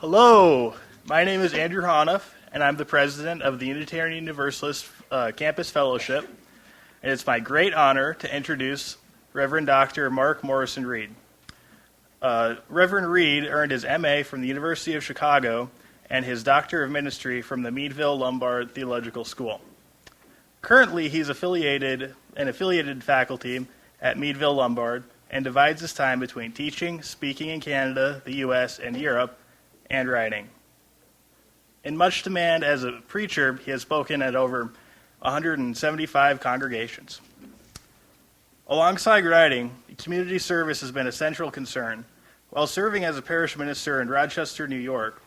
Hello, my name is Andrew Honiff, and I'm the president of the Unitarian Universalist Campus Fellowship, and it's my great honor to introduce Reverend Dr. Mark Morrison Reed. Reverend Reed earned his MA from the University of Chicago and his Doctor of Ministry from the Meadville Lombard Theological School. Currently, he's affiliated faculty at Meadville Lombard and divides his time between teaching, speaking in Canada, the U.S., and Europe, and writing. In much demand as a preacher, he has spoken at over 175 congregations. Alongside writing, community service has been a central concern. While serving as a parish minister in Rochester, New York,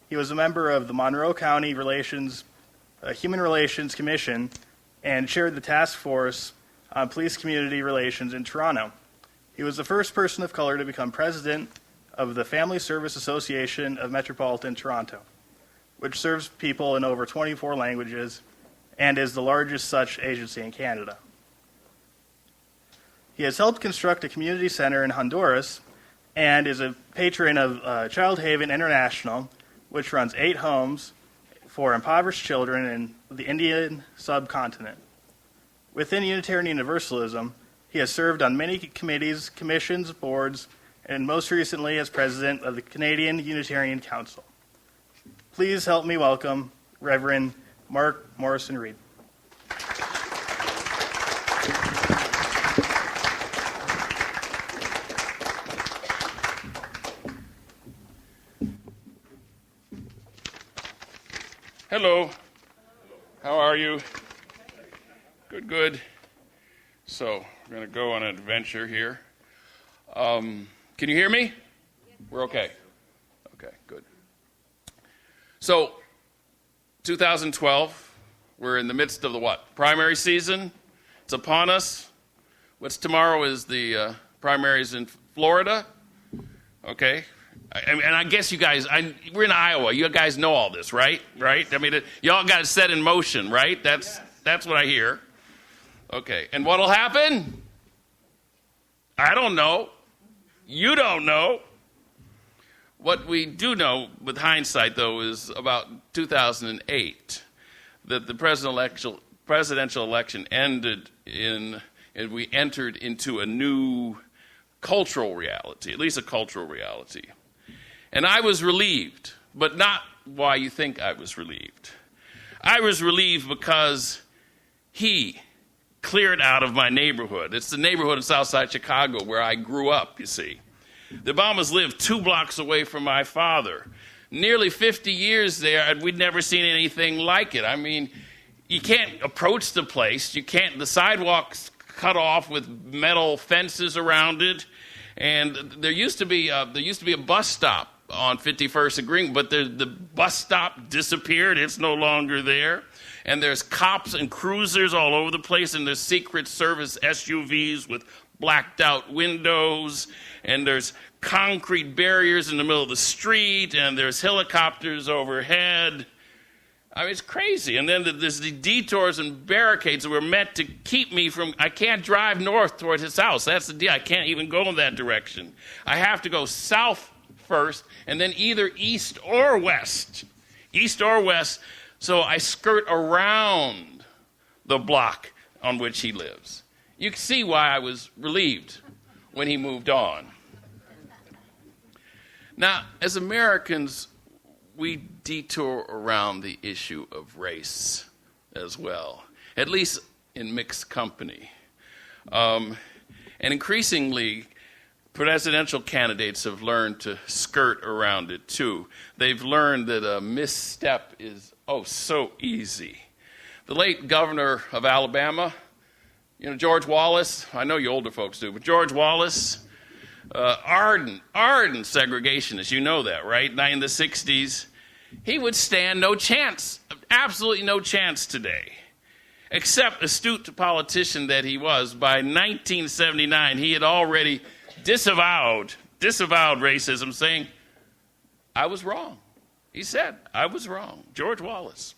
he was a member of the Monroe County Human Relations Commission and chaired the task force on police community relations in Toronto. He was the first person of color to become president of the Family Service Association of Metropolitan Toronto, which serves people in over 24 languages and is the largest such agency in Canada. He has helped construct a community center in Honduras and is a patron of Child Haven International, which runs 8 homes for impoverished children in the Indian subcontinent. Within Unitarian Universalism, he has served on many committees, commissions, boards, and most recently as president of the Canadian Unitarian Council. Please help me welcome Reverend Mark Morrison Reed. Hello. How are you? Good, good. So, we're going to go on an adventure here. Can you hear me? We're okay. Okay, good. So, 2012, we're in the midst of the what? Primary season. It's upon us. What's tomorrow is the primaries in Florida. Okay. And I guess you guys, we're in Iowa. You guys know all this, right? Right? I mean, y'all got it set in motion, right? That's what I hear. Okay. And what'll happen? I don't know. You don't know. What we do know with hindsight, though, is about 2008, that the presidential election ended and we entered into a new cultural reality, at least a cultural reality. And I was relieved, but not why you think I was relieved. I was relieved because he cleared out of my neighborhood. It's the neighborhood in Southside Chicago where I grew up, you see. The Obamas lived 2 blocks away from my father. Nearly 50 years there, and we'd never seen anything like it. I mean, you can't approach the place. The sidewalk's cut off with metal fences around it. And there used to be a bus stop on 51st and Green, but the bus stop disappeared. It's no longer there. And there's cops and cruisers all over the place, and there's Secret Service SUVs with blacked out windows, and there's concrete barriers in the middle of the street, and there's helicopters overhead. I mean, it's crazy. And then there's the detours and barricades that were meant to keep me from, I can't drive north toward his house. That's the deal. I can't even go in that direction. I have to go south first, and then either east or west. East or west. So I skirt around the block on which he lives. You can see why I was relieved when he moved on. Now, as Americans, we detour around the issue of race as well, at least in mixed company. And increasingly, presidential candidates have learned to skirt around it too. They've learned that a misstep is, so easy. The late governor of Alabama, George Wallace, I know you older folks do, but George Wallace, ardent segregationist, you know that, right? In the 60s, he would stand no chance, absolutely no chance today. Except astute politician that he was, by 1979, he had already disavowed racism, saying, I was wrong. He said, I was wrong. George Wallace.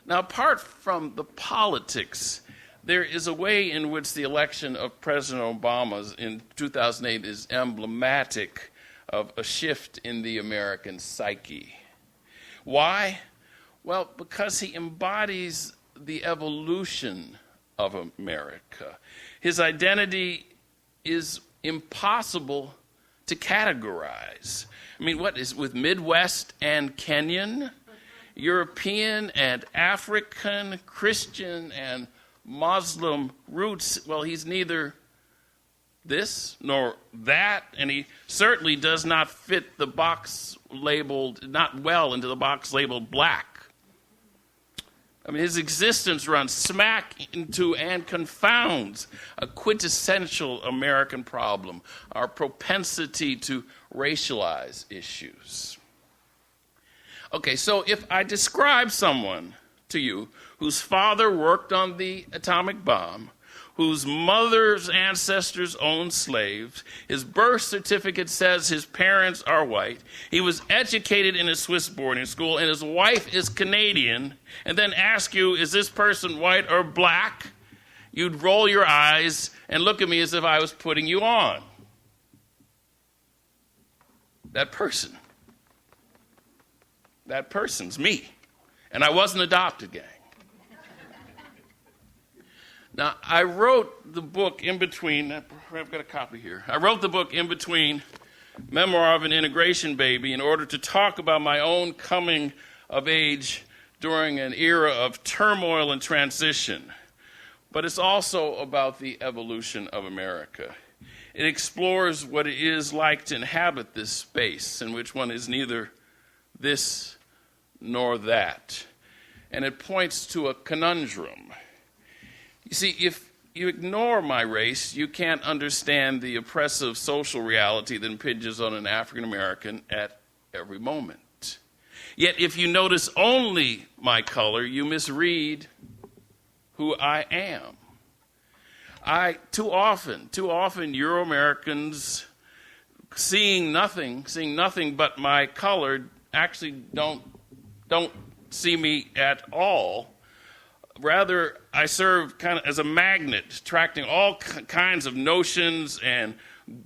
Now, apart from the politics, there is a way in which the election of President Obama in 2008 is emblematic of a shift in the American psyche. Why? Well, because he embodies the evolution of America. His identity is impossible to categorize. I mean, what is with Midwest and Kenyan, European and African, Christian and Muslim roots? Well, he's neither this nor that, and he certainly does not fit the box labeled, not well into the box labeled black. I mean, his existence runs smack into and confounds a quintessential American problem, our propensity to racialize issues. Okay, so if I describe someone to you whose father worked on the atomic bomb, whose mother's ancestors owned slaves, his birth certificate says his parents are white, he was educated in a Swiss boarding school, and his wife is Canadian, and then ask you, is this person white or black? You'd roll your eyes and look at me as if I was putting you on. That person's me, and I wasn't adopted, gang. Now, I wrote the book in between, I've got a copy here. I wrote the book in between Memoir of an Integration Baby in order to talk about my own coming of age during an era of turmoil and transition. But it's also about the evolution of America. It explores what it is like to inhabit this space in which one is neither this nor that. And it points to a conundrum. You see, if you ignore my race, you can't understand the oppressive social reality that impinges on an African American at every moment. Yet if you notice only my color, you misread who I am. Too often, Euro-Americans seeing nothing but my color actually don't see me at all. Rather, I serve kind of as a magnet, attracting all kinds of notions and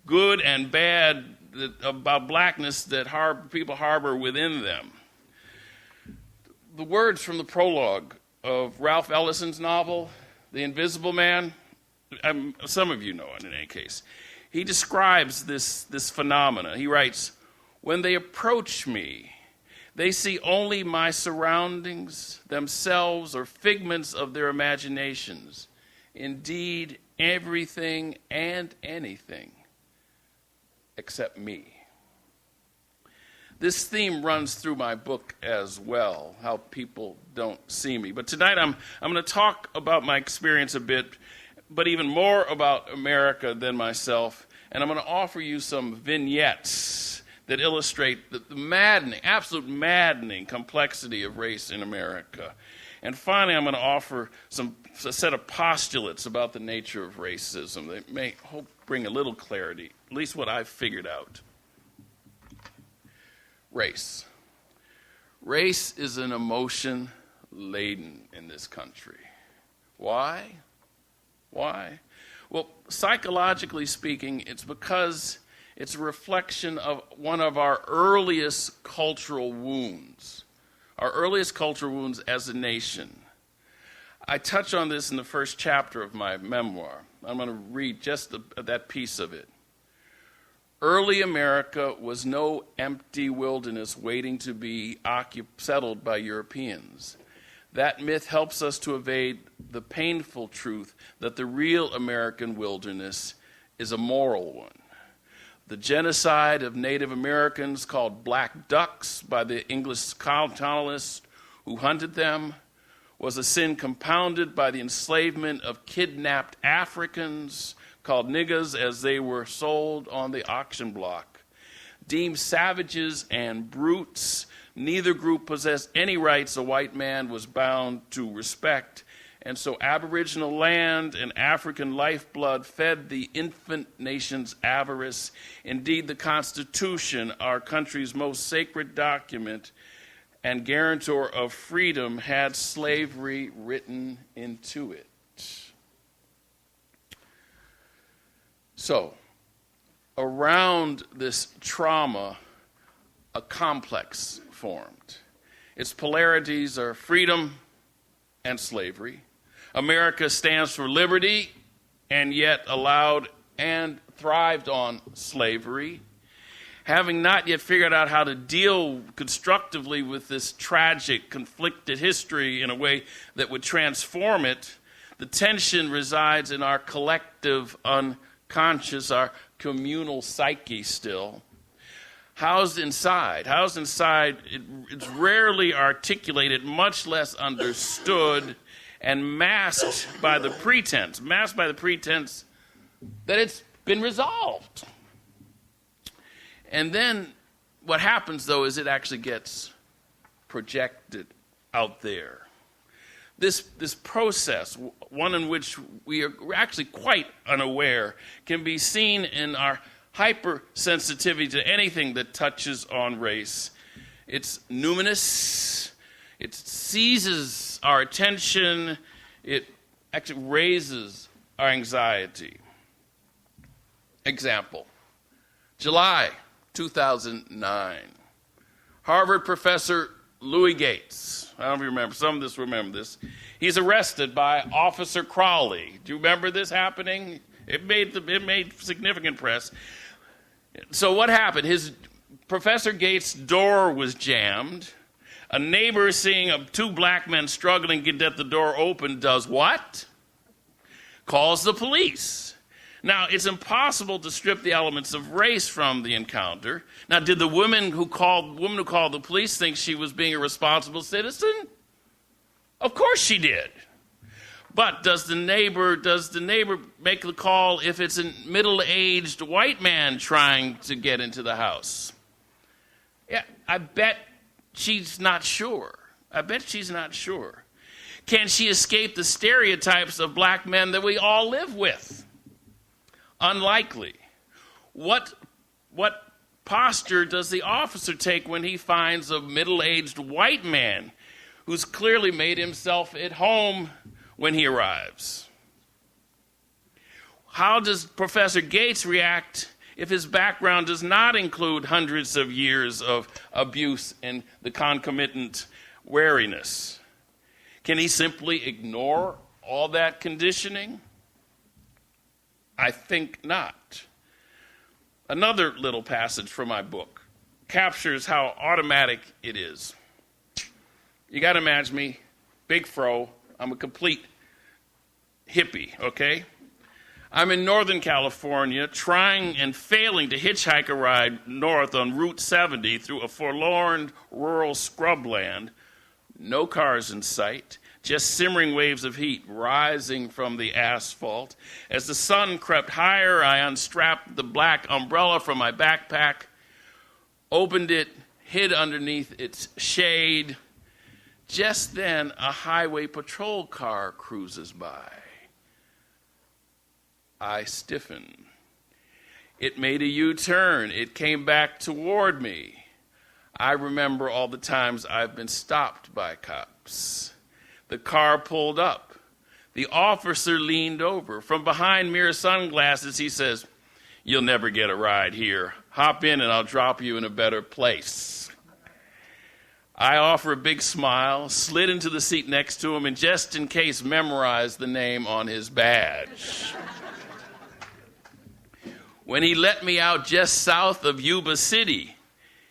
good and bad about blackness that people harbor within them. The words from the prologue of Ralph Ellison's novel, The Invisible Man, some of you know it in any case. He describes this phenomena. He writes, "When they approach me, they see only my surroundings, themselves, or figments of their imaginations. Indeed, everything and anything except me." This theme runs through my book as well, how people don't see me. But tonight I'm going to talk about my experience a bit, but even more about America than myself. And I'm going to offer you some vignettes that illustrate the maddening, absolute maddening complexity of race in America. And finally, I'm going to offer a set of postulates about the nature of racism that may hope bring a little clarity, at least what I've figured out. Race. Race is an emotion laden in this country. Why? Why? Well, psychologically speaking, it's because it's a reflection of one of our earliest cultural wounds. Our earliest cultural wounds as a nation. I touch on this in the first chapter of my memoir. I'm going to read just that piece of it. Early America was no empty wilderness waiting to be settled by Europeans. That myth helps us to evade the painful truth that the real American wilderness is a moral one. The genocide of Native Americans, called black ducks by the English colonists who hunted them, was a sin compounded by the enslavement of kidnapped Africans, called niggas, as they were sold on the auction block. Deemed savages and brutes, neither group possessed any rights a white man was bound to respect, and so Aboriginal land and African lifeblood fed the infant nation's avarice. Indeed, the Constitution, our country's most sacred document and guarantor of freedom, had slavery written into it. So, around this trauma, a complex formed. Its polarities are freedom and slavery. America stands for liberty and yet allowed and thrived on slavery. Having not yet figured out how to deal constructively with this tragic, conflicted history in a way that would transform it, the tension resides in our collective unconscious, our communal psyche still. Housed inside, it's rarely articulated, much less understood, and masked by the pretense that it's been resolved. And then what happens, though, is it actually gets projected out there. This process, one in which we are actually quite unaware, can be seen in our hypersensitivity to anything that touches on race. It's numinous. It seizes our attention. It actually raises our anxiety. Example, July 2009. Harvard professor Louis Gates, I don't remember, some of us remember this. He's arrested by Officer Crowley. Do you remember this happening? It made significant press. So what happened? Professor Gates' door was jammed. A neighbor, seeing two black men struggling to get the door open, does what? Calls the police. Now, it's impossible to strip the elements of race from the encounter. Now, did the woman who called the police think she was being a responsible citizen? Of course she did. But does the neighbor make the call if it's a middle-aged white man trying to get into the house? Yeah, I bet she's not sure. Can she escape the stereotypes of black men that we all live with? Unlikely. What posture does the officer take when he finds a middle-aged white man who's clearly made himself at home when he arrives? How does Professor Gates react if his background does not include hundreds of years of abuse and the concomitant wariness? Can he simply ignore all that conditioning? I think not. Another little passage from my book captures how automatic it is. You got to imagine me, big fro, I'm a complete hippie, okay? I'm in Northern California trying and failing to hitchhike a ride north on Route 70 through a forlorn rural scrubland. No cars in sight. Just simmering waves of heat rising from the asphalt. As the sun crept higher, I unstrapped the black umbrella from my backpack, opened it, hid underneath its shade. Just then, a highway patrol car cruises by. I stiffen. It made a U-turn. It came back toward me. I remember all the times I've been stopped by cops. The car pulled up. The officer leaned over. From behind mirror sunglasses, he says, "You'll never get a ride here. Hop in and I'll drop you in a better place." I offer a big smile, slid into the seat next to him, and just in case memorized the name on his badge. When he let me out just south of Yuba City,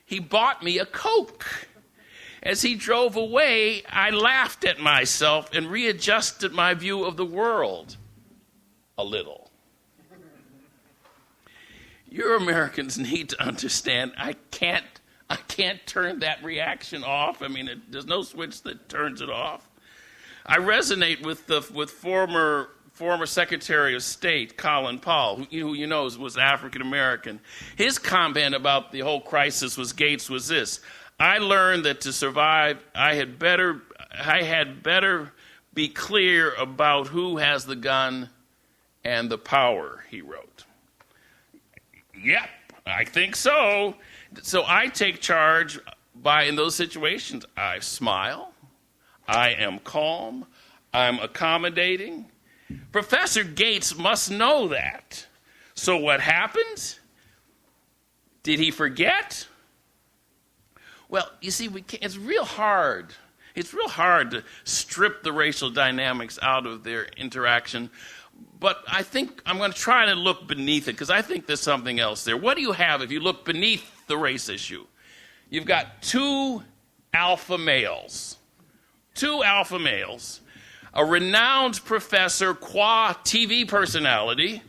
he bought me a Coke. As he drove away, I laughed at myself and readjusted my view of the world a little. You Americans need to understand, I can't turn that reaction off. I mean, there's no switch that turns it off. I resonate with former Secretary of State Colin Powell, who you know was African American. His comment about the whole crisis was this: I learned that to survive, I had better be clear about who has the gun and the power, he wrote. Yep, I think so. So I take charge in those situations, I smile, I am calm, I'm accommodating. Professor Gates must know that. So what happens? Did he forget? Well, you see, it's real hard. It's real hard to strip the racial dynamics out of their interaction. But I think I'm going to try to look beneath it, because I think there's something else there. What do you have if you look beneath the race issue? You've got two alpha males. Two alpha males. A renowned professor qua TV personality,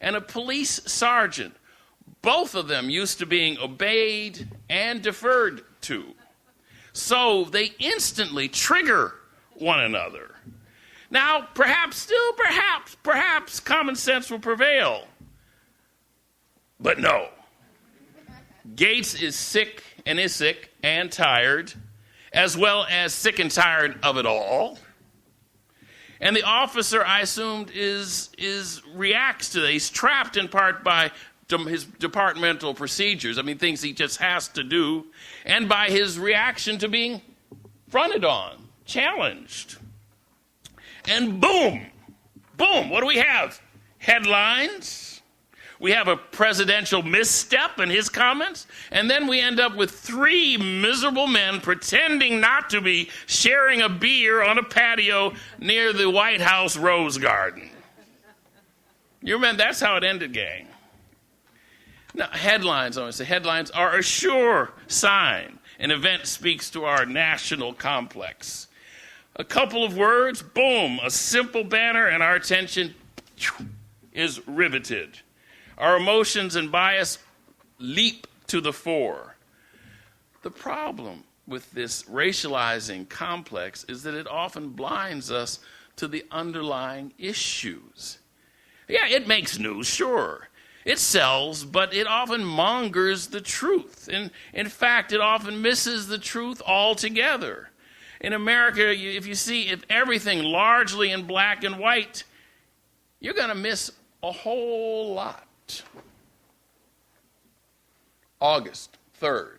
and a police sergeant. Both of them used to being obeyed and deferred to. So they instantly trigger one another. Now, perhaps common sense will prevail. But no. Gates is sick and tired, as well as sick and tired of it all. And the officer, I assumed, reacts to that. He's trapped in part by his departmental procedures. I mean, things he just has to do, and by his reaction to being fronted on, challenged. And boom, what do we have? Headlines. We have a presidential misstep in his comments, and then we end up with three miserable men pretending not to be sharing a beer on a patio near the White House Rose Garden. You remember, that's how it ended, gang. Now, headlines are a sure sign an event speaks to our national complex. A couple of words, boom, a simple banner, and our attention is riveted. Our emotions and bias leap to the fore. The problem with this racializing complex is that it often blinds us to the underlying issues. Yeah, it makes news, sure. It sells, but it often mongers the truth. And in fact, it often misses the truth altogether. In America, if you see everything largely in black and white, you're going to miss a whole lot. August 3rd,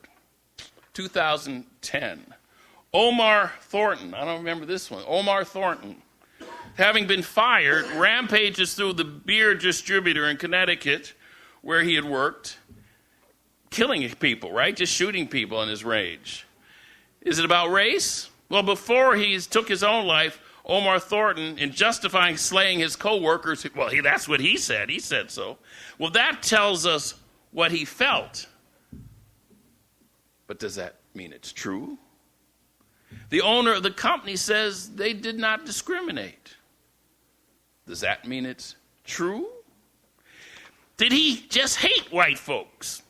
2010. Omar Thornton, I don't remember this one. Omar Thornton, having been fired, rampages through the beer distributor in Connecticut where he had worked, killing people, right? Just shooting people in his rage. Is it about race? Well, before he took his own life, Omar Thornton, in justifying slaying his co-workers, well, that's what he said. He said so. Well, that tells us what he felt. But does that mean it's true? The owner of the company says they did not discriminate. Does that mean it's true? Did he just hate white folks?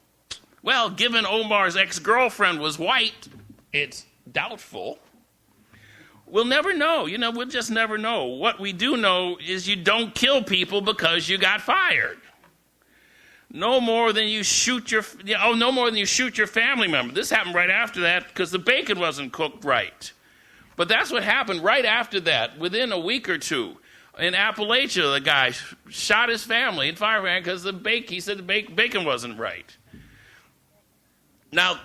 Well, given Omar's ex-girlfriend was white, it's doubtful. We'll never know. We'll just never know. What we do know is you don't kill people because you got fired. No more than you shoot your family member. This happened right after that because the bacon wasn't cooked right. But that's what happened right after that, within a week or two. In Appalachia, the guy shot his family in firebrand because he said the bacon wasn't right. Now,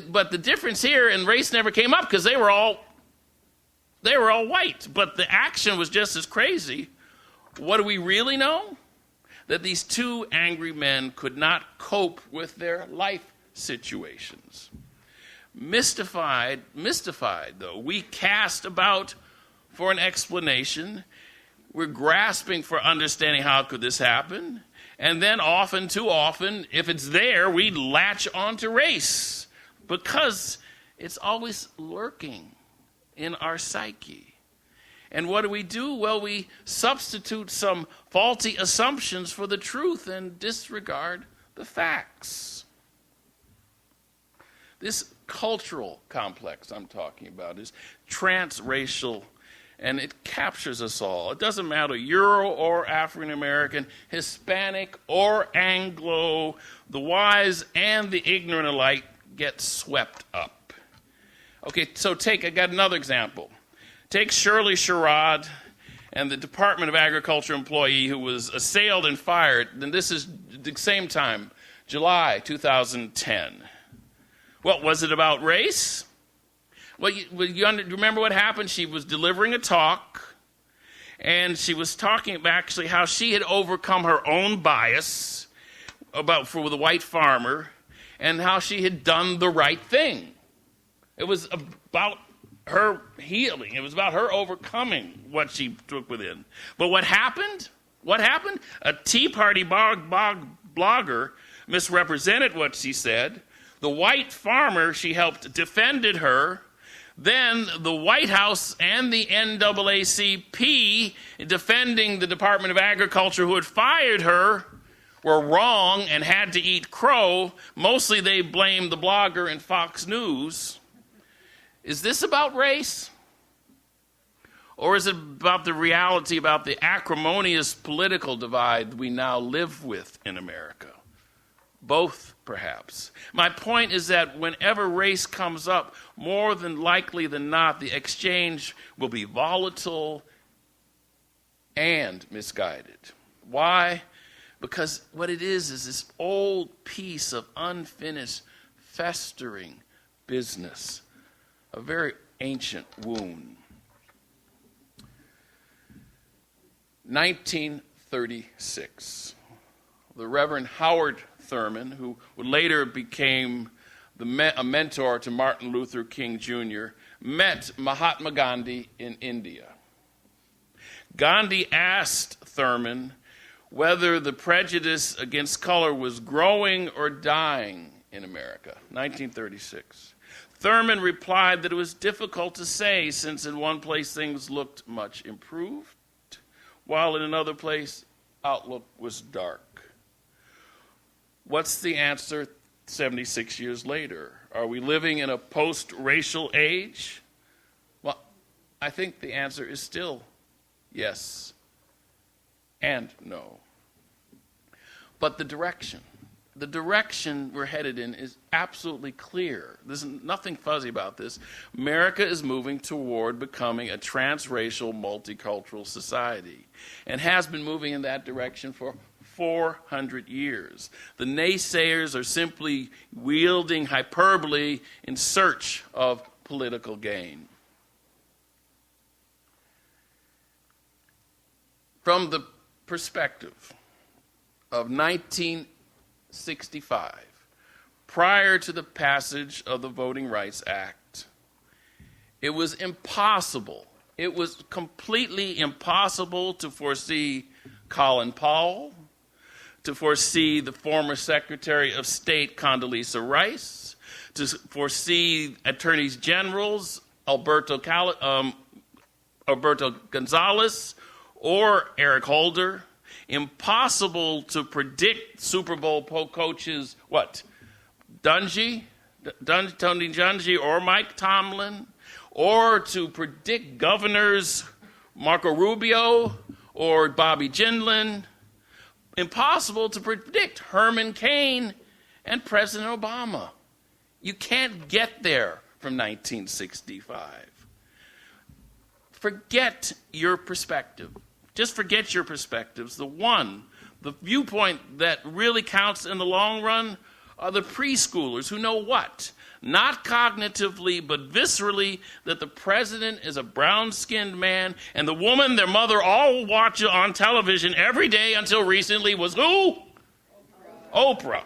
but the difference here, and race never came up because they were all white, but the action was just as crazy. What do we really know? That these two angry men could not cope with their life situations. Mystified though, we cast about for an explanation. We're grasping for understanding how could this happen. And then too often, if it's there, we latch onto race because it's always lurking in our psyche. And what do? Well, we substitute some faulty assumptions for the truth and disregard the facts. This cultural complex I'm talking about is transracial, and it captures us all. It doesn't matter, Euro or African American, Hispanic or Anglo, the wise and the ignorant alike get swept up. Okay, so I got another example. Take Shirley Sherrod and the Department of Agriculture employee who was assailed and fired. And this is the same time, July 2010. Well, was it about race? Well, you remember what happened? She was delivering a talk, and she was talking about actually how she had overcome her own bias for the white farmer and how she had done the right thing. It was about her healing. It was about her overcoming what she took within. But what happened? What happened? A Tea Party blogger misrepresented what she said. The white farmer she helped defended her. Then the White House and the NAACP, defending the Department of Agriculture who had fired her, were wrong and had to eat crow. Mostly they blamed the blogger and Fox News. Is this about race? Or is it about the reality, about the acrimonious political divide we now live with in America? Both, perhaps. My point is that whenever race comes up, more than likely than not, the exchange will be volatile and misguided. Why? Because what it is this old piece of unfinished, festering business, a very ancient wound. 1936. The Reverend Howard Thurman, who later became a mentor to Martin Luther King Jr., met Mahatma Gandhi in India. Gandhi asked Thurman whether the prejudice against color was growing or dying in America, 1936. Thurman replied that it was difficult to say, since in one place things looked much improved, while in another place outlook was dark. What's the answer 76 years later? Are we living in a post-racial age? Well, I think the answer is still yes and no. But the direction we're headed in is absolutely clear. There's nothing fuzzy about this. America is moving toward becoming a transracial, multicultural society and has been moving in that direction for 400 years. The naysayers are simply wielding hyperbole in search of political gain. From the perspective of 1965, prior to the passage of the Voting Rights Act, it was impossible. It was completely impossible to foresee Colin Powell, to foresee the former Secretary of State Condoleezza Rice, to foresee attorneys generals Alberto Gonzalez or Eric Holder. Impossible to predict Super Bowl coaches, Tony Dungy or Mike Tomlin, or to predict governors Marco Rubio or Bobby Jindal. Impossible to predict Herman Cain and President Obama. You can't get there from 1965. Forget your perspective. Just forget your perspectives. The viewpoint that really counts in the long run are the preschoolers who know what? Not cognitively, but viscerally, that the president is a brown-skinned man, and the woman their mother all watch on television every day until recently was who? Oprah.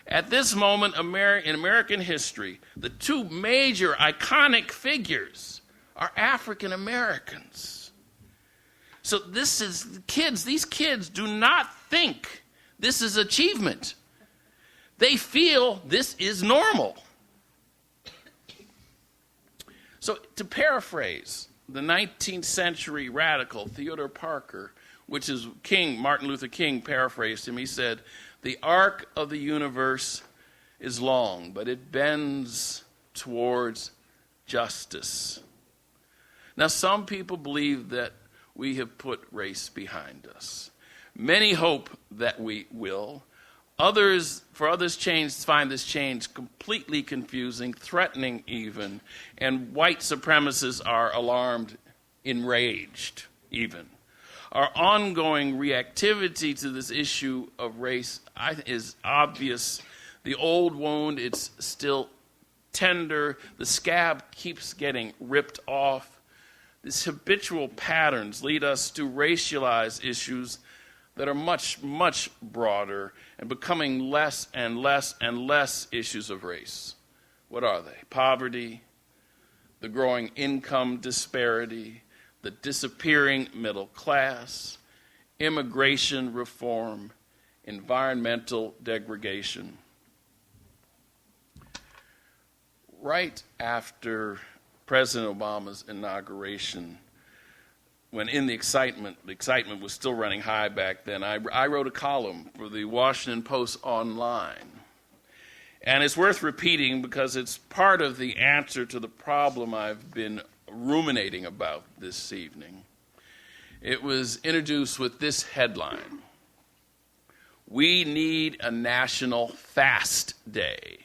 At this moment in American history, the two major iconic figures are African Americans. So these kids do not think this is achievement. They feel this is normal. So to paraphrase the 19th century radical Theodore Parker, which is Martin Luther King paraphrased him, he said, "The arc of the universe is long, but it bends towards justice." Now, some people believe that we have put race behind us. Many hope that we will. Others find this change completely confusing, threatening even, and white supremacists are alarmed, enraged even. Our ongoing reactivity to this issue of race is obvious. The old wound, it's still tender. The scab keeps getting ripped off. These habitual patterns lead us to racialize issues that are much, much broader and becoming less and less and less issues of race. What are they? Poverty, the growing income disparity, the disappearing middle class, immigration reform, environmental degradation. Right after President Obama's inauguration, when in the excitement was still running high back then, I wrote a column for the Washington Post online. And it's worth repeating because it's part of the answer to the problem I've been ruminating about this evening. It was introduced with this headline: "We need a national fast day."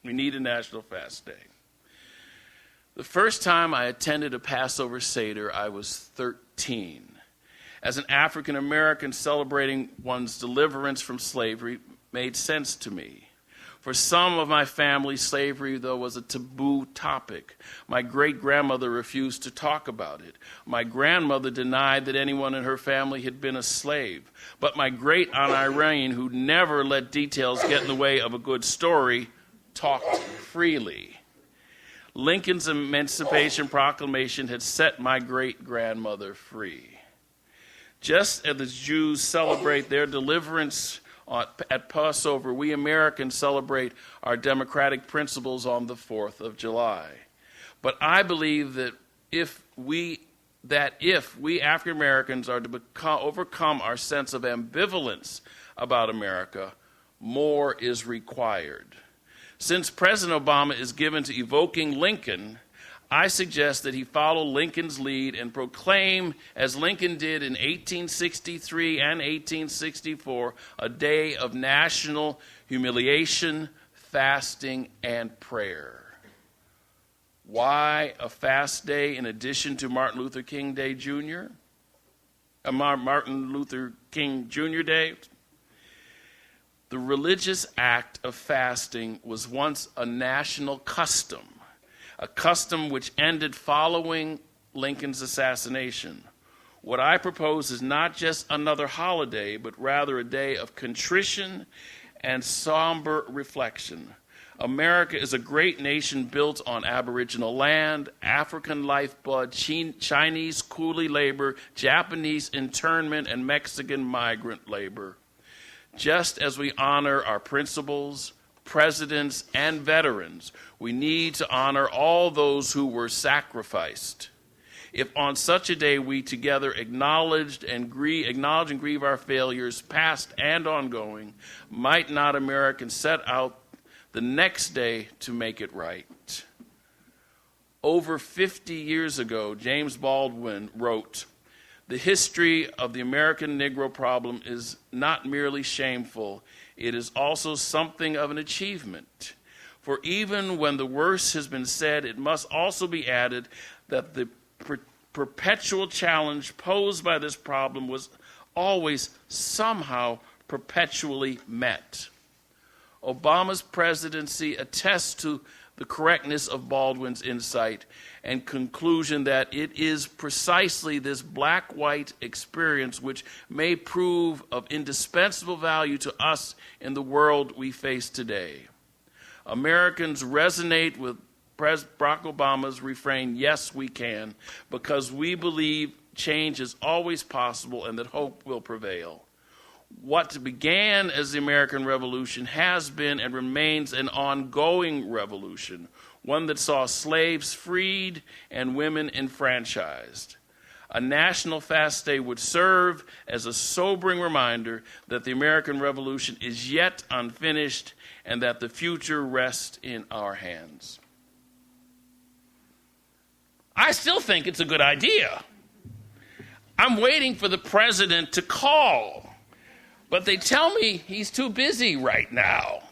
We need a national fast day. The first time I attended a Passover Seder, I was 13. As an African American, celebrating one's deliverance from slavery made sense to me. For some of my family, slavery, though, was a taboo topic. My great-grandmother refused to talk about it. My grandmother denied that anyone in her family had been a slave. But my great-aunt Irene, who never let details get in the way of a good story, talked freely. Lincoln's Emancipation Proclamation had set my great-grandmother free. Just as the Jews celebrate their deliverance at Passover, we Americans celebrate our democratic principles on the 4th of July. But I believe that if we African Americans are to overcome our sense of ambivalence about America, more is required. Since President Obama is given to evoking Lincoln, I suggest that he follow Lincoln's lead and proclaim, as Lincoln did in 1863 and 1864, a day of national humiliation, fasting, and prayer. Why a fast day in addition to Martin Luther King Day Jr.? Martin Luther King Jr. Day? The religious act of fasting was once a national custom, a custom which ended following Lincoln's assassination. What I propose is not just another holiday, but rather a day of contrition and somber reflection. America is a great nation built on Aboriginal land, African lifeblood, Chinese coolie labor, Japanese internment, and Mexican migrant labor. Just as we honor our principles, presidents, and veterans, we need to honor all those who were sacrificed. If on such a day we together acknowledge and grieve our failures, past and ongoing, might not Americans set out the next day to make it right? Over 50 years ago, James Baldwin wrote, "The history of the American Negro problem is not merely shameful, it is also something of an achievement. For even when the worst has been said, it must also be added that the perpetual challenge posed by this problem was always somehow perpetually met." Obama's presidency attests to the correctness of Baldwin's insight and conclusion that it is precisely this black-white experience which may prove of indispensable value to us in the world we face today. Americans resonate with Barack Obama's refrain, "Yes, we can," because we believe change is always possible and that hope will prevail. What began as the American Revolution has been and remains an ongoing revolution, one that saw slaves freed and women enfranchised. A national fast day would serve as a sobering reminder that the American Revolution is yet unfinished and that the future rests in our hands. I still think it's a good idea. I'm waiting for the president to call. But they tell me he's too busy right now.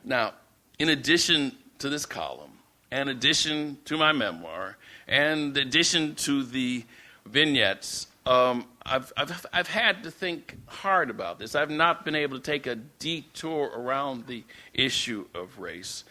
Now, in addition to this column, in addition to my memoir, and in addition to the vignettes, I've had to think hard about this. I've not been able to take a detour around the issue of race.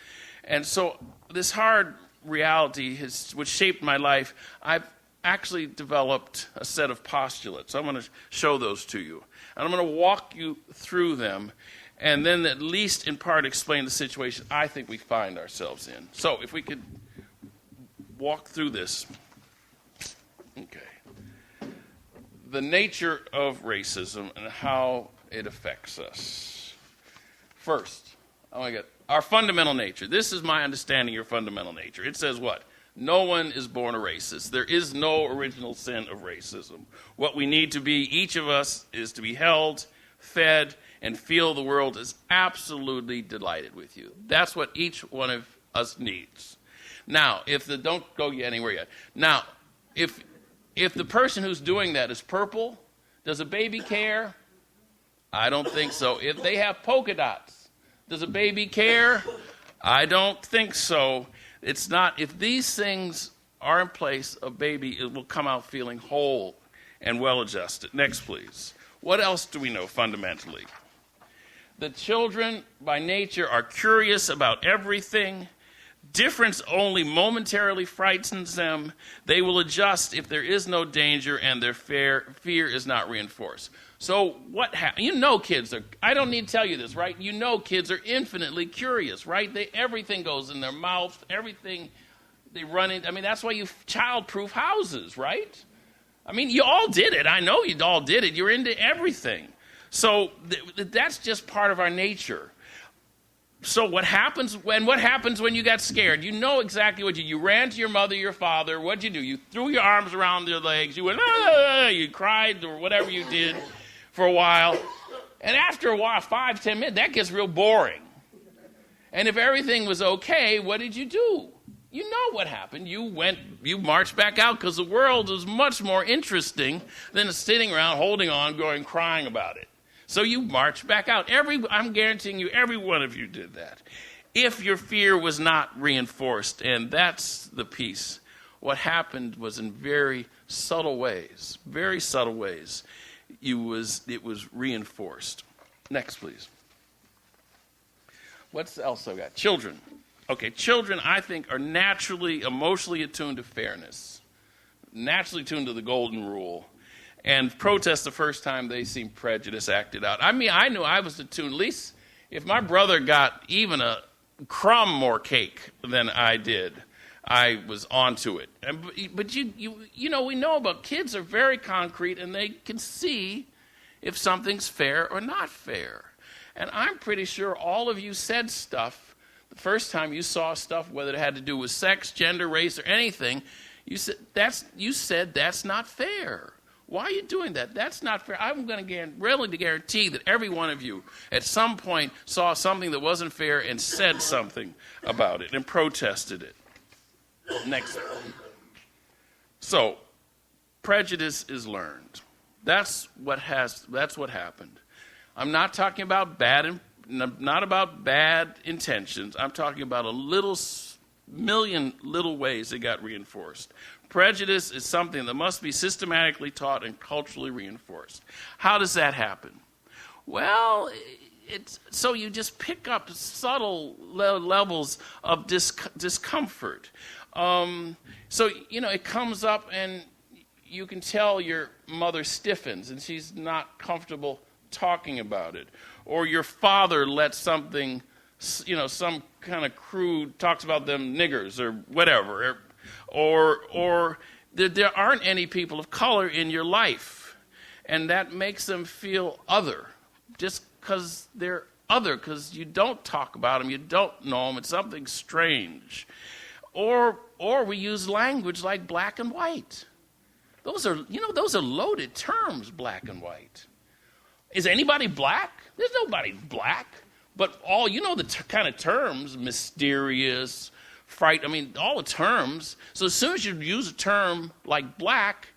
And so this hard reality which shaped my life, I've actually developed a set of postulates. I'm going to show those to you. And I'm going to walk you through them and then at least in part explain the situation I think we find ourselves in. So if we could walk through this. Okay. The nature of racism and how it affects us. First, our fundamental nature. This is my understanding of your fundamental nature. It says what? No one is born a racist. There is no original sin of racism. What we need to be, each of us, is to be held, fed, and feel the world is absolutely delighted with you. That's what each one of us needs. Now, don't go anywhere yet. Now, if the person who's doing that is purple, does a baby care? I don't think so. If they have polka dots, does a baby care? I don't think so. It's not. If these things are in place, a baby it will come out feeling whole and well-adjusted. Next, please. What else do we know fundamentally? The children, by nature, are curious about everything. Difference only momentarily frightens them. They will adjust if there is no danger and their fear is not reinforced. So what happens? You know kids are, I don't need to tell you this, right? You know kids are infinitely curious, right? Everything goes in their mouth, everything they run in. I mean, that's why you child-proof houses, right? I mean, you all did it. I know you all did it. You're into everything. So that's just part of our nature. So what happens when you got scared? You know exactly what you ran to your mother, your father. What'd you do? You threw your arms around their legs. You went, ah! You cried or whatever you did for a while. And after a while, 5-10 minutes, that gets real boring. And if everything was okay, what did you do? You know what happened. You marched back out because the world is much more interesting than sitting around holding on, crying about it. So you marched back out. I'm guaranteeing you, every one of you did that. If your fear was not reinforced, and that's the piece, what happened was in very subtle ways, it was reinforced. Next, please. What else I got? Children. Okay, children, I think, are naturally, emotionally attuned to fairness, naturally attuned to the golden rule, and protest the first time they see prejudice acted out. I mean, I knew I was attuned. At least if my brother got even a crumb more cake than I did, I was onto it. But you know, we know about kids are very concrete, and they can see if something's fair or not fair. And I'm pretty sure all of you said stuff the first time you saw stuff, whether it had to do with sex, gender, race, or anything. You said that's not fair. Why are you doing that? That's not fair. I'm going to really guarantee that every one of you at some point saw something that wasn't fair and said something about it and protested it. Next. So, prejudice is learned. That's what happened. I'm not talking about not about bad intentions. I'm talking about million little ways it got reinforced. Prejudice is something that must be systematically taught and culturally reinforced. How does that happen? Well, so you just pick up subtle levels of discomfort. So, it comes up and you can tell your mother stiffens and she's not comfortable talking about it. Or your father lets something, some kind of crude, talks about them niggers or whatever. Or there aren't any people of color in your life, and that makes them feel other, just because they're other, because you don't talk about them, you don't know them, it's something strange. Or we use language like black and white. Those are loaded terms, black and white. Is anybody black? There's nobody black. But all, the kind of terms, mysterious, fright, all the terms. So as soon as you use a term like black,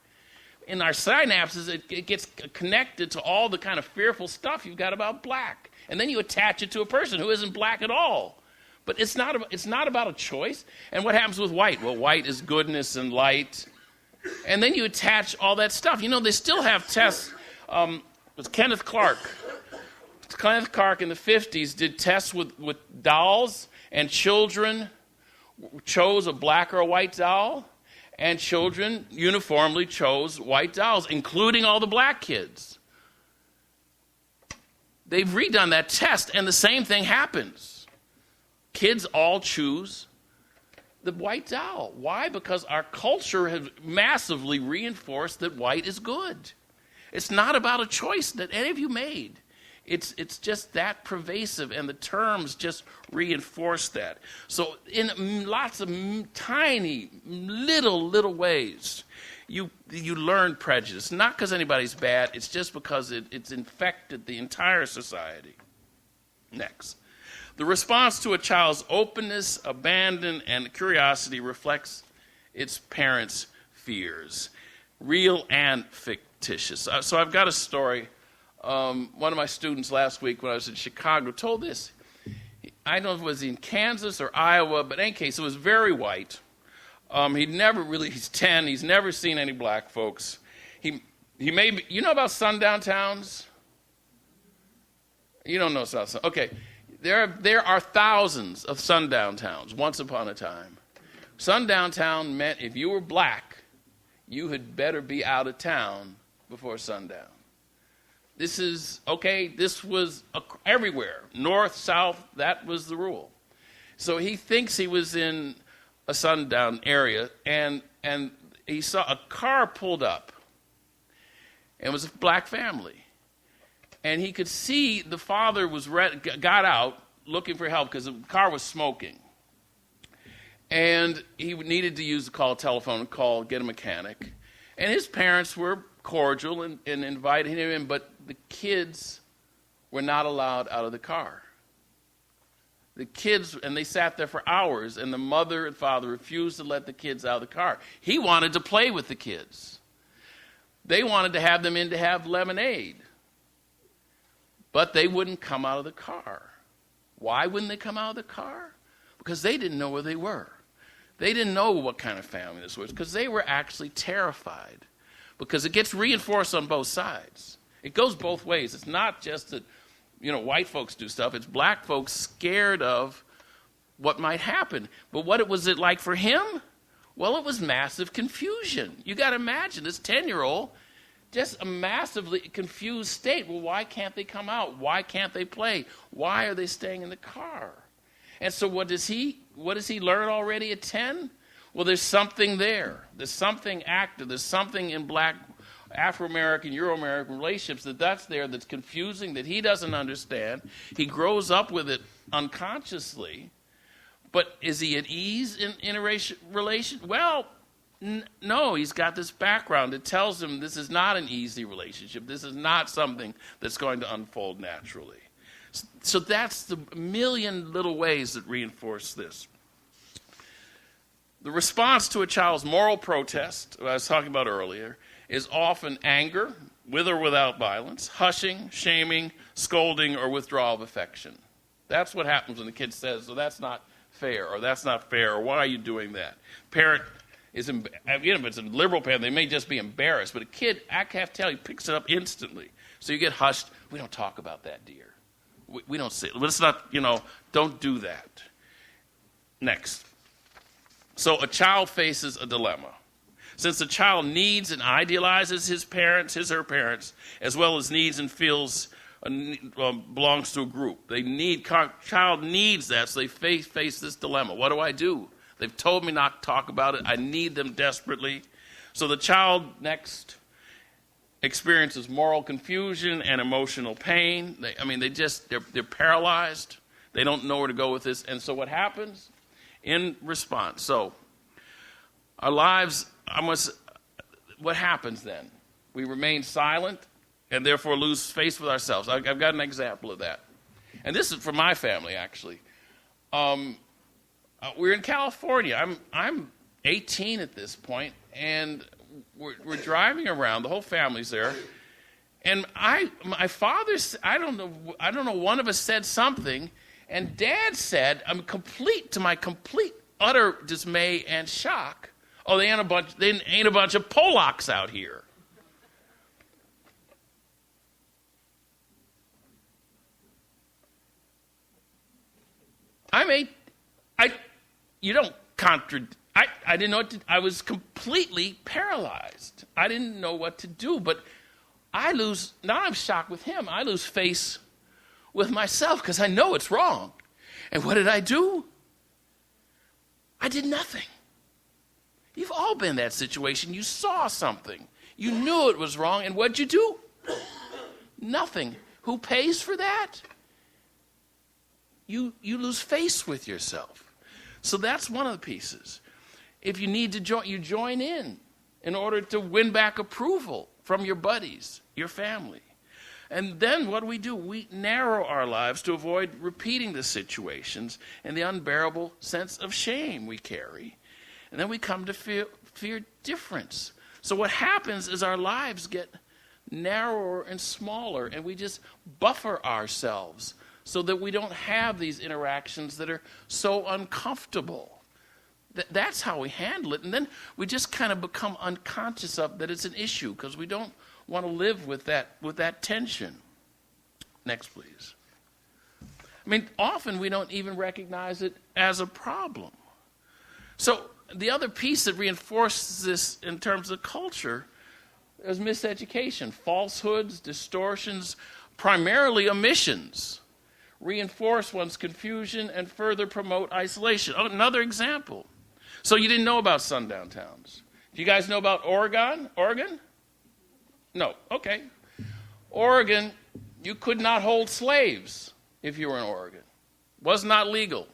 in our synapses, it gets connected to all the kind of fearful stuff you've got about black. And then you attach it to a person who isn't black at all. But it's not about a choice. And what happens with white? Well, white is goodness and light. And then you attach all that stuff. They still have tests. With Kenneth Clark. Kenneth Clark in the 50s did tests with dolls, and children chose a black or a white doll, And children uniformly chose white dolls, including all the black kids. They've redone that test, and the same thing happens. Kids all choose the white doll. Why? Because our culture has massively reinforced that white is good. It's not about a choice that any of you made. It's just that pervasive, and the terms just reinforce that. So in lots of tiny, little ways, you learn prejudice. Not because anybody's bad, it's just because it's infected the entire society. Next. The response to a child's openness, abandon, and curiosity reflects its parents' fears, real and fictitious. So I've got a story. One of my students last week when I was in Chicago told this. I don't know if it was in Kansas or Iowa, but in any case, it was very white. He's 10, he's never seen any black folks. He may be, you know about sundown towns? You don't know sundown. Okay, there are thousands of sundown towns once upon a time. Sundown town meant if you were black, you had better be out of town before sundown. This was everywhere, north, south, that was the rule. So he thinks he was in a sundown area, and he saw a car pulled up. It was a black family. And he could see the father got out looking for help because the car was smoking. And he needed to use the telephone and get a mechanic. And his parents were cordial and invited him in, but the kids were not allowed out of the car. The kids, and they sat there for hours, and the mother and father refused to let the kids out of the car. He wanted to play with the kids. They wanted to have them in to have lemonade, but they wouldn't come out of the car. Why wouldn't they come out of the car? Because they didn't know where they were. They didn't know what kind of family this was, because they were actually terrified. Because it gets reinforced on both sides. It goes both ways. It's not just that, white folks do stuff. It's black folks scared of what might happen. But what was it like for him? Well, it was massive confusion. You got to imagine this 10-year-old, just a massively confused state. Well, why can't they come out? Why can't they play? Why are they staying in the car? And so what does he learn already at 10? Well, there's something there. There's something active. There's something in black, Afro-American, Euro-American relationships that's there that's confusing, that he doesn't understand. He grows up with it unconsciously. But is he at ease in a relation? Well, no. He's got this background that tells him this is not an easy relationship. This is not something that's going to unfold naturally. So that's the million little ways that reinforce this. The response to a child's moral protest, I was talking about earlier, is often anger, with or without violence, hushing, shaming, scolding, or withdrawal of affection. That's what happens when the kid says, "So that's not fair," or "That's not fair," or "Why are you doing that?" Parent is, if it's a liberal parent, they may just be embarrassed, but a kid, I can't tell, he picks it up instantly. So you get hushed. "We don't talk about that, dear. We don't say, let's not, don't do that." Next. So a child faces a dilemma. Since the child needs and idealizes his her parents, as well as needs and feels belongs to a group. Child needs that, so they face this dilemma. What do I do? They've told me not to talk about it. I need them desperately. So the child next experiences moral confusion and emotional pain. They're paralyzed. They don't know where to go with this. And so what happens? In response. So, our lives, what happens then? We remain silent and therefore lose faith with ourselves. I've got an example of that. And this is from my family, actually. We're in California. I'm 18 at this point, and we're driving around. The whole family's there. And my father, I don't know, one of us said something, and Dad said, to my complete, utter dismay and shock, "Oh, they ain't a bunch of Polacks out here." You don't I didn't know what to, I was completely paralyzed. I didn't know what to do, but now I'm shocked with him. I lose face with myself because I know it's wrong. And what did I do? I did nothing. You've all been in that situation. You saw something. You knew it was wrong, and what'd you do? Nothing. Who pays for that? You lose face with yourself. So that's one of the pieces. If you need to join, you join in order to win back approval from your buddies, your family. And then what do? We narrow our lives to avoid repeating the situations and the unbearable sense of shame we carry. And then we come to fear difference. So what happens is our lives get narrower and smaller, and we just buffer ourselves so that we don't have these interactions that are so uncomfortable. That's how we handle it. And then we just kind of become unconscious of that it's an issue because we don't want to live with that tension. Next, please. I mean, often we don't even recognize it as a problem. So the other piece that reinforces this in terms of culture is miseducation, falsehoods, distortions, primarily omissions, reinforce one's confusion and further promote isolation. Oh, another example. So you didn't know about sundown towns. Do you guys know about Oregon? Oregon? No. Okay. Oregon, you could not hold slaves if you were in Oregon. Was not legal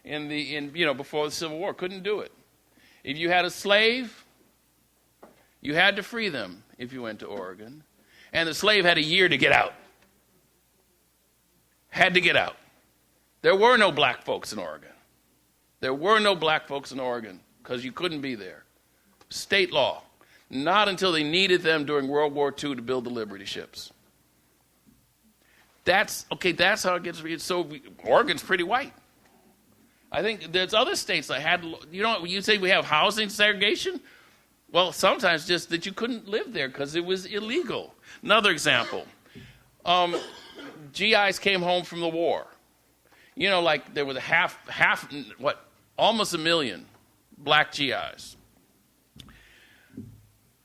before the Civil War. Couldn't do it. If you had a slave, you had to free them if you went to Oregon. And the slave had a year to get out. Had to get out. There were no black folks in Oregon. There were no black folks in Oregon because you couldn't be there. State law. Not until they needed them during World War II to build the Liberty ships. That's how it gets. So Oregon's pretty white. I think there's other states that had, you say we have housing segregation? Well, sometimes just that you couldn't live there because it was illegal. Another example. GIs came home from the war. Like there was almost 1 million black GIs.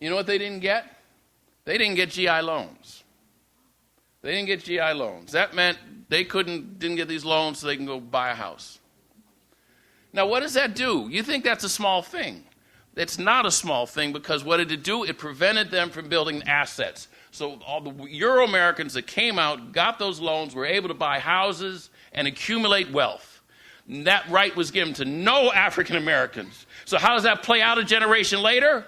You know what they didn't get? They didn't get GI loans. They didn't get GI loans. That meant they didn't get these loans so they can go buy a house. Now, what does that do? You think that's a small thing. It's not a small thing because what did it do? It prevented them from building assets. So all the Euro-Americans that came out, got those loans, were able to buy houses and accumulate wealth. And that right was given to no African Americans. So how does that play out a generation later?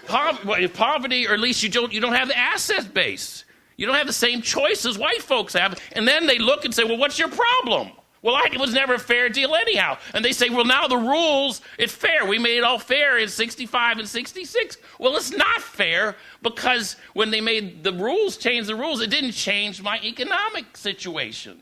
Poverty, or at least you don't have the asset base. You don't have the same choices white folks have. And then they look and say, well, what's your problem? Well, it was never a fair deal anyhow. And they say, well, now the rules, it's fair. We made it all fair in 65 and 66. Well, it's not fair because when they made the rules, changed the rules, it didn't change my economic situation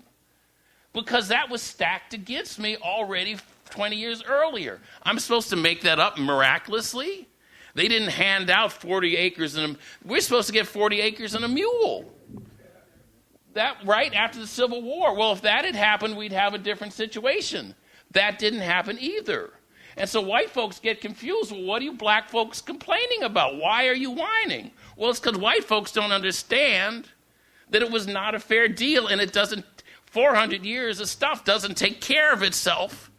because that was stacked against me already 20 years earlier. I'm supposed to make that up miraculously? They didn't hand out 40 acres and we're supposed to get 40 acres and a mule. That right after the Civil War. Well, if that had happened, we'd have a different situation. That didn't happen either. And so white folks get confused. Well, what are you black folks complaining about? Why are you whining? Well, it's because white folks don't understand that it was not a fair deal and 400 years of stuff doesn't take care of itself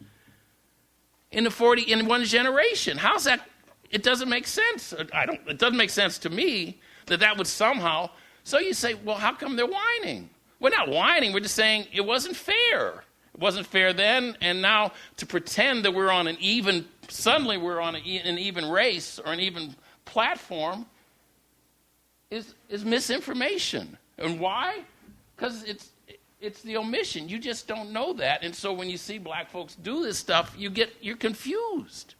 in one generation. How's that? It doesn't make sense. It doesn't make sense to me that would somehow. So you say, well, how come they're whining? We're not whining. We're just saying it wasn't fair. It wasn't fair then, and now to pretend that we're on an even race or an even platform is misinformation. And why? Because it's the omission. You just don't know that, and so when you see black folks do this stuff, you're confused.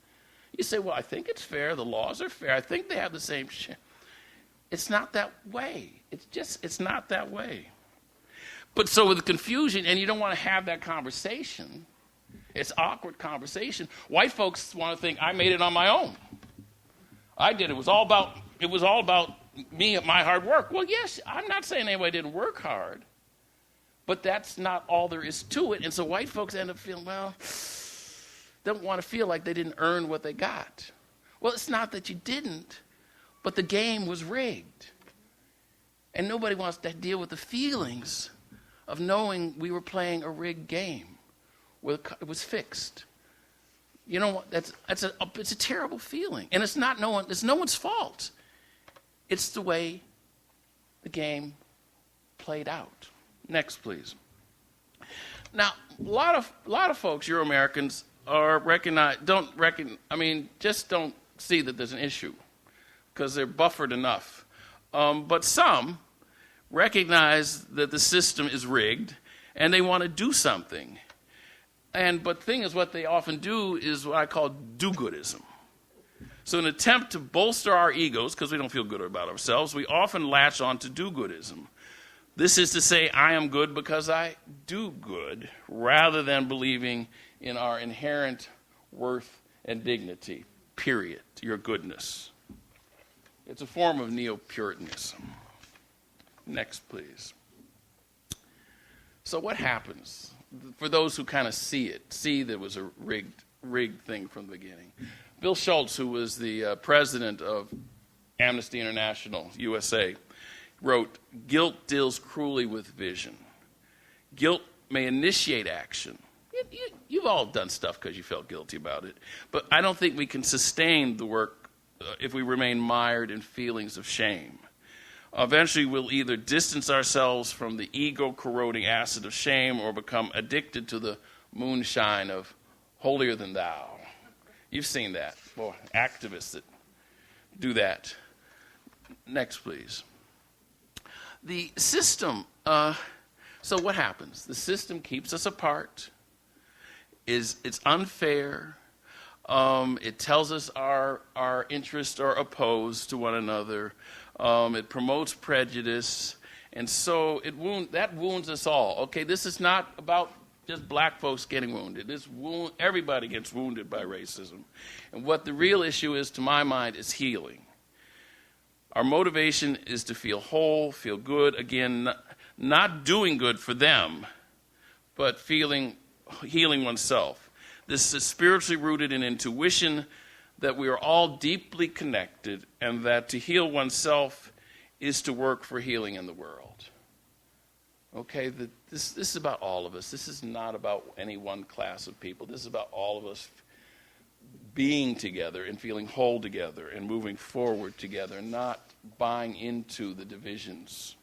You say, well, I think it's fair. The laws are fair. I think they have the same shit. It's not that way. It's not that way. But so with the confusion, and you don't want to have that conversation, it's awkward conversation. White folks want to think, I made it on my own. I did. It was all about me and my hard work. Well, yes, I'm not saying anybody didn't work hard, but that's not all there is to it. And so white folks end up feeling, well, don't want to feel like they didn't earn what they got. Well, it's not that you didn't, but the game was rigged. And nobody wants to deal with the feelings of knowing we were playing a rigged game where it was fixed. You know what? It's a terrible feeling. And it's no one's fault. It's the way the game played out. Next, please. Now, a lot of folks, Euro-Americans, just don't see that there's an issue because they're buffered enough. But some recognize that the system is rigged and they want to do something. But the thing is, what they often do is what I call do-goodism. So in an attempt to bolster our egos, because we don't feel good about ourselves, we often latch on to do-goodism. This is to say, I am good because I do good, rather than believing in our inherent worth and dignity, period, your goodness. It's a form of neo-Puritanism. Next, please. So what happens? For those who kind of see that it was a rigged thing from the beginning. Bill Schultz, who was the president of Amnesty International, USA, wrote, "Guilt deals cruelly with vision. Guilt may initiate action." You've all done stuff because you felt guilty about it. But I don't think we can sustain the work if we remain mired in feelings of shame. Eventually, we'll either distance ourselves from the ego-corroding acid of shame or become addicted to the moonshine of holier than thou. You've seen that. Boy, activists that do that. Next, please. The system, so what happens? The system keeps us apart. It's unfair. It tells us our interests are opposed to one another. It promotes prejudice. And so that wounds us all. Okay, this is not about just black folks getting wounded. Everybody gets wounded by racism. And what the real issue is, to my mind, is healing. Our motivation is to feel whole, feel good. Again, not doing good for them, but healing oneself. This is spiritually rooted in intuition that we are all deeply connected and that to heal oneself is to work for healing in the world. Okay, this is about all of us. This is not about any one class of people. This is about all of us being together and feeling whole together and moving forward together, not buying into the divisions.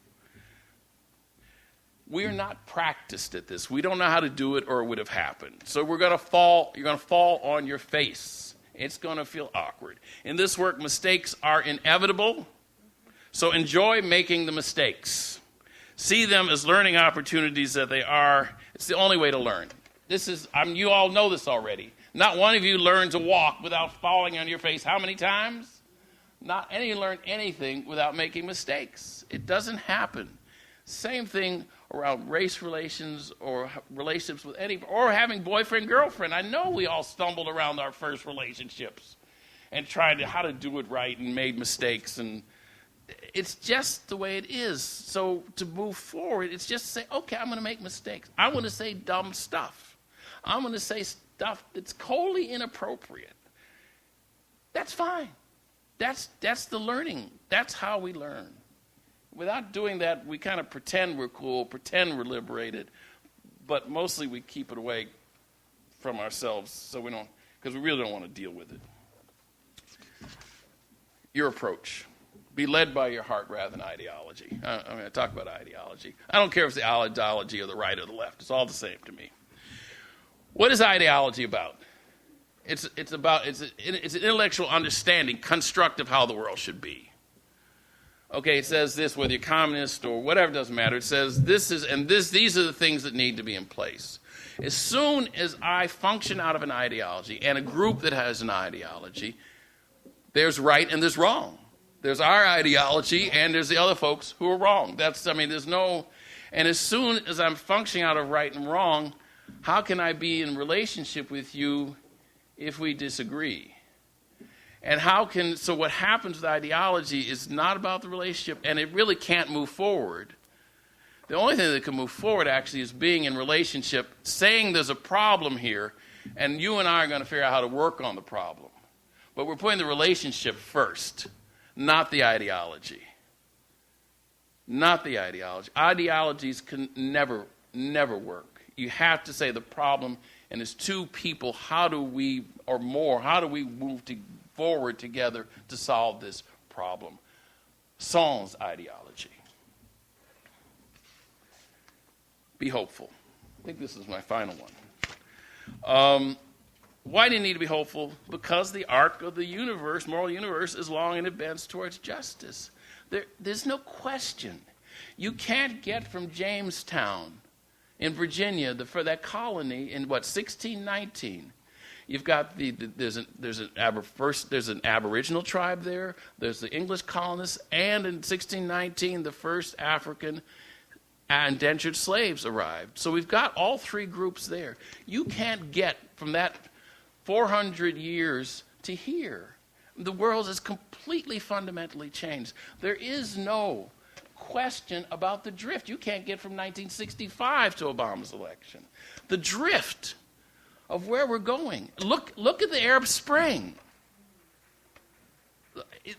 We are not practiced at this. We don't know how to do it or it would have happened. So you're going to fall on your face. It's going to feel awkward. In this work, mistakes are inevitable. So enjoy making the mistakes. See them as learning opportunities that they are. It's the only way to learn. You all know this already. Not one of you learned to walk without falling on your face. How many times? Not any learned anything without making mistakes. It doesn't happen. Same thing around race relations or relationships with or having boyfriend, girlfriend. I know we all stumbled around our first relationships and tried how to do it right and made mistakes, and it's just the way it is. So to move forward, it's just to say, okay, I'm going to make mistakes. I'm going to say dumb stuff. I'm going to say stuff that's wholly inappropriate. That's fine. That's the learning. That's how we learn. Without doing that, we kind of pretend we're cool, pretend we're liberated, but mostly we keep it away from ourselves because we really don't want to deal with it. Your approach. Be led by your heart rather than ideology. I talk about ideology. I don't care if it's the ideology of the right or the left. It's all the same to me. What is ideology about? It's an intellectual understanding, construct of how the world should be. Okay, it says this, whether you're communist or whatever, doesn't matter. It says these are the things that need to be in place. As soon as I function out of an ideology and a group that has an ideology, there's right and there's wrong. There's our ideology and there's the other folks who are wrong. And as soon as I'm functioning out of right and wrong, how can I be in relationship with you if we disagree? And so what happens with ideology is not about the relationship, and it really can't move forward. The only thing that can move forward actually is being in relationship, saying there's a problem here, And you and I are going to figure out how to work on the problem. But we're putting the relationship first, not the ideology. Not the ideology. Ideologies can never work. You have to say the problem, and as two people, how do we move forward together to solve this problem? Sans ideology. Be hopeful. I think this is my final one. Why do you need to be hopeful? Because the arc of the universe, moral universe, is long and it bends towards justice. There's no question. You can't get from Jamestown in Virginia, for that colony in 1619. You've got there's an Aboriginal tribe there. There's the English colonists, and in 1619 the first African indentured slaves arrived. So we've got all three groups there. You can't get from that 400 years to here. The world has completely fundamentally changed. There is no question about the drift. You can't get from 1965 to Obama's election. The drift of where we're going. Look at the Arab Spring.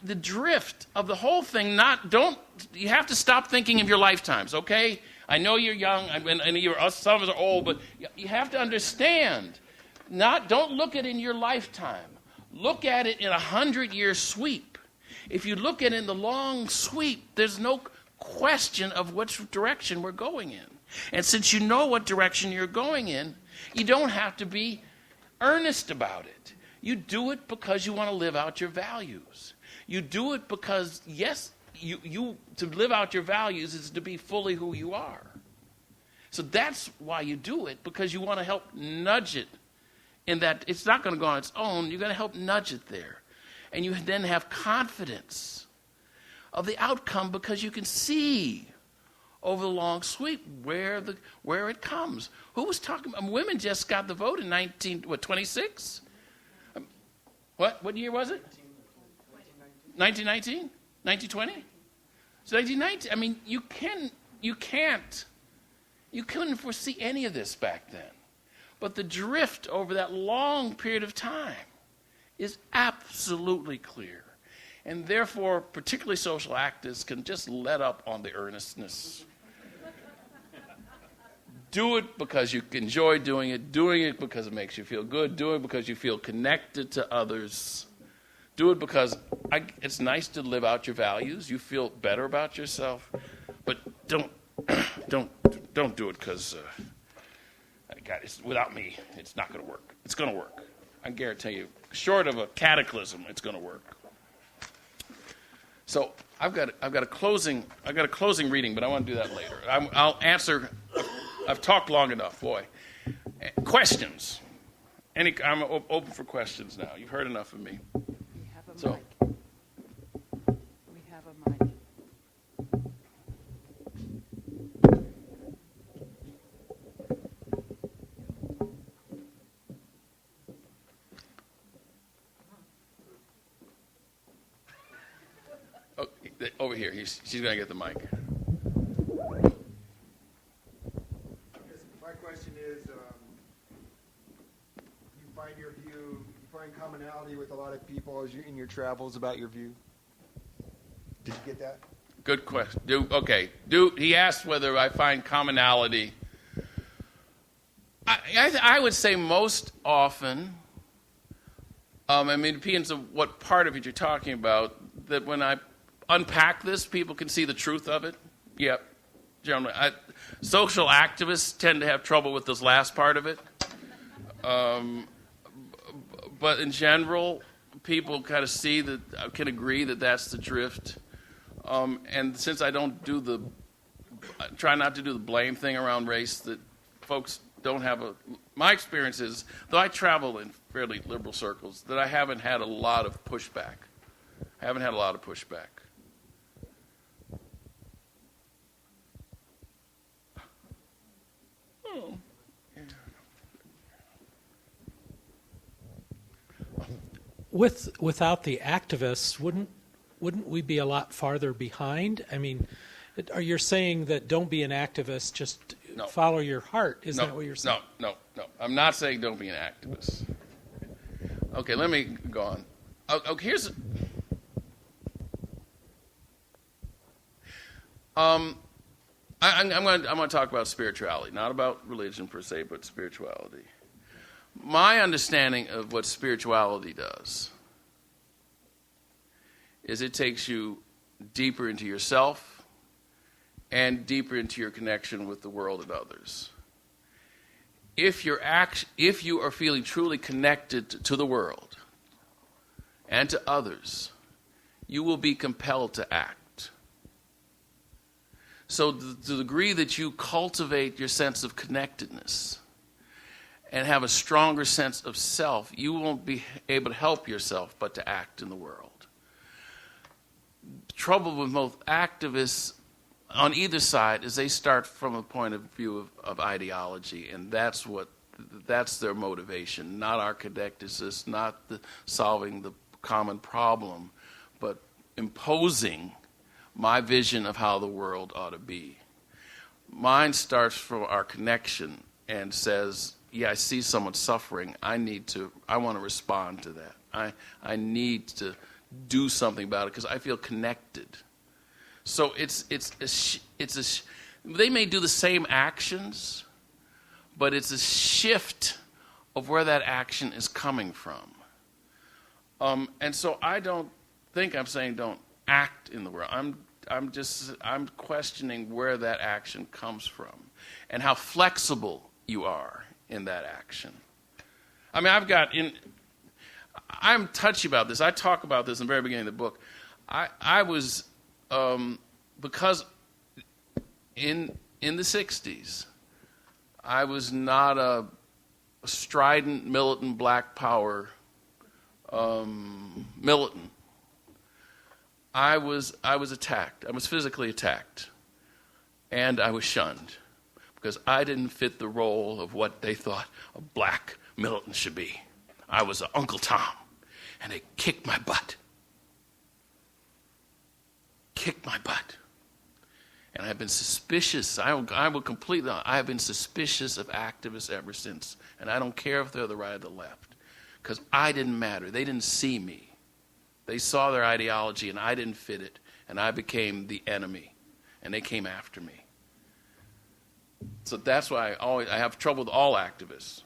The drift of the whole thing. You have to stop thinking of your lifetimes, okay? I know you're young, and some of us are old, but you have to understand. Don't look at it in your lifetime. Look at it in a 100-year sweep. If you look at it in the long sweep, there's no question of which direction we're going in. And since you know what direction you're going in, you don't have to be earnest about it. You do it because you want to live out your values. You do it because, yes, you to live out your values is to be fully who you are. So that's why you do it, because you want to help nudge it in that it's not going to go on its own. You're going to help nudge it there. And you then have confidence of the outcome because you can see over the long sweep where it comes. Who was talking? Women just got the vote in 26? What year was it? 1919? 1920? So 1919. I mean, you couldn't foresee any of this back then. But the drift over that long period of time is absolutely clear. And therefore, particularly social activists can just let up on the earnestness. Do it because you enjoy doing it because it makes you feel good, do it because you feel connected to others. Do it because it's nice to live out your values. You feel better about yourself. But don't do it because, without me, it's not going to work. It's going to work. I guarantee you. Short of a cataclysm, it's going to work. So I've got a closing reading, but I want to do that later. I'll answer. I've talked long enough, boy. Questions? I'm open for questions now. You've heard enough of me. We have a mic. We have a mic. Oh, over here. She's going to get the mic. My question is, you find commonality with a lot of people in your travels about your view? Did you get that? Good question. He asked whether I find commonality. I would say most often, it depends on what part of it you're talking about, that when I unpack this, people can see the truth of it. Yep. Generally, social activists tend to have trouble with this last part of it. But in general, people kind of can agree that that's the drift. And since I try not to do the blame thing around race, that folks don't have my experience is, though I travel in fairly liberal circles, that I haven't had a lot of pushback. Oh. Without the activists, wouldn't we be a lot farther behind? I mean, are you saying that don't be an activist, just No. follow your heart. Is No, that what you're saying? no. I'm not saying don't be an activist. Okay, let me go on. Okay, here's. I'm going to talk about spirituality, not about religion per se, but spirituality. My understanding of what spirituality does is it takes you deeper into yourself and deeper into your connection with the world and others. If you are feeling truly connected to the world and to others, you will be compelled to act. So to the degree that you cultivate your sense of connectedness and have a stronger sense of self, you won't be able to help yourself but to act in the world. The trouble with most activists on either side is they start from a point of view of ideology, and that's their motivation, not our connectedness, not solving the common problem, but imposing my vision of how the world ought to be. Mine starts from our connection and says, yeah, I see someone suffering. I want to respond to that. I need to do something about it because I feel connected. So they may do the same actions, but it's a shift of where that action is coming from. And so I don't think I'm saying don't act in the world. I'm questioning where that action comes from and how flexible you are in that action. I mean, I'm touchy about this. I talk about this in the very beginning of the book. I was, because in the 60s, I was not a strident, militant, black power militant. I was attacked. I was physically attacked. And I was shunned because I didn't fit the role of what they thought a black militant should be. I was Uncle Tom, and they kicked my butt. And I've been suspicious. I have been suspicious of activists ever since. And I don't care if they're the right or the left, because I didn't matter. They didn't see me. They saw their ideology, and I didn't fit it. And I became the enemy, and they came after me. So that's why I have trouble with all activists,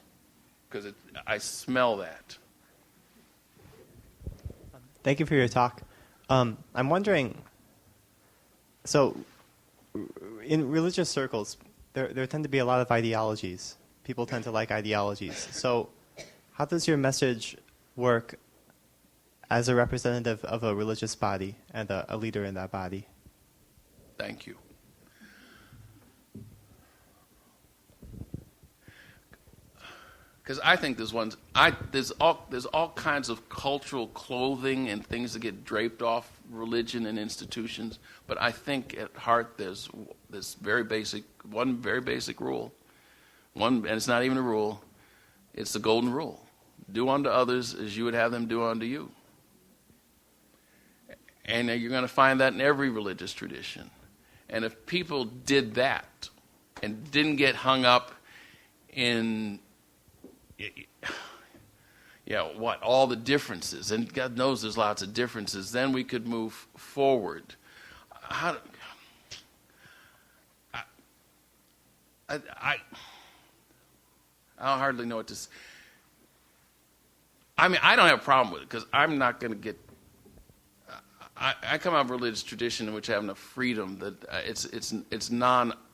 because I smell that. Thank you for your talk. I'm wondering, so in religious circles, there tend to be a lot of ideologies. People tend to like ideologies. So how does your message work as a representative of a religious body and a leader in that body? Thank you. Because I think there's all kinds of cultural clothing and things that get draped off religion and institutions, but I think at heart there's this one very basic rule. And it's not even a rule, it's the golden rule. Do unto others as you would have them do unto you. And you're going to find that in every religious tradition. And if people did that and didn't get hung up in all the differences, and God knows there's lots of differences, then we could move forward. I hardly know what to say. I mean, I don't have a problem with it because I'm not going to get. I come out of a religious tradition in which I have enough freedom that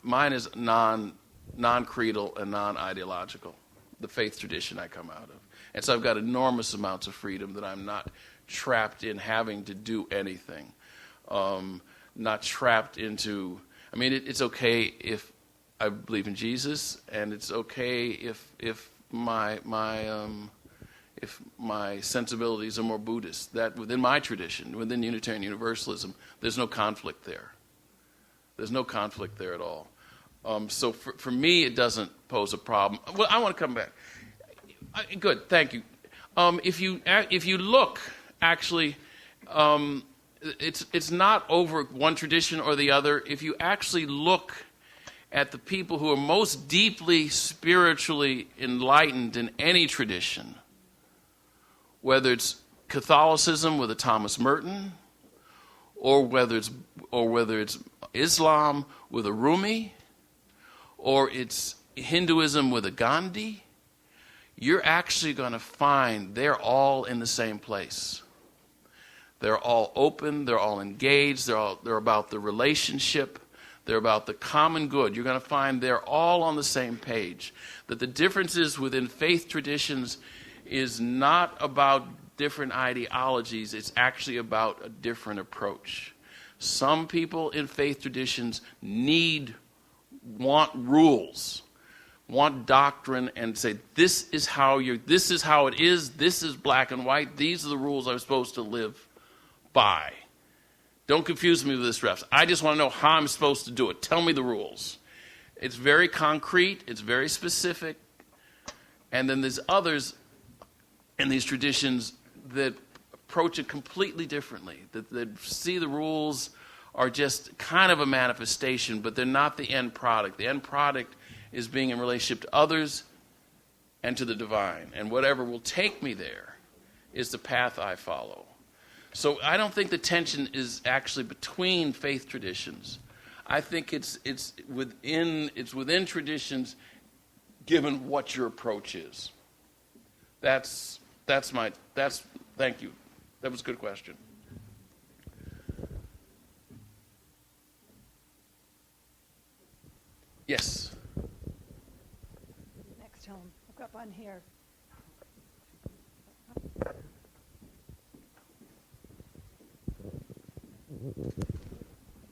mine is non-creedal and non-ideological. The faith tradition I come out of. And so I've got enormous amounts of freedom that I'm not trapped in having to do anything. Not trapped into, it's okay if I believe in Jesus, and it's okay if my sensibilities are more Buddhist. That within my tradition, within Unitarian Universalism, there's no conflict there. There's no conflict there at all. So for me, it doesn't pose a problem. Well, I want to come back. Good, thank you. If you look, actually, it's not over one tradition or the other. If you actually look at the people who are most deeply spiritually enlightened in any tradition, whether it's Catholicism with a Thomas Merton, or whether it's Islam with a Rumi, or it's Hinduism with a Gandhi, you're actually going to find they're all in the same place. They're all open, they're all engaged, they're about the relationship, they're about the common good. You're going to find they're all on the same page. That the differences within faith traditions is not about different ideologies, it's actually about a different approach. Some people in faith traditions want rules, want doctrine, and say, this is how it is, this is black and white, these are the rules I'm supposed to live by. Don't confuse me with this, refs. I just want to know how I'm supposed to do it. Tell me the rules. It's very concrete, it's very specific, and then there's others in these traditions that approach it completely differently, that see the rules are just kind of a manifestation, but they're not the end product. The end product is being in relationship to others and to the divine. And whatever will take me there is the path I follow. So I don't think the tension is actually between faith traditions. I think it's within traditions, given what your approach is. Thank you. That was a good question. Yes. Next home. Look up on here.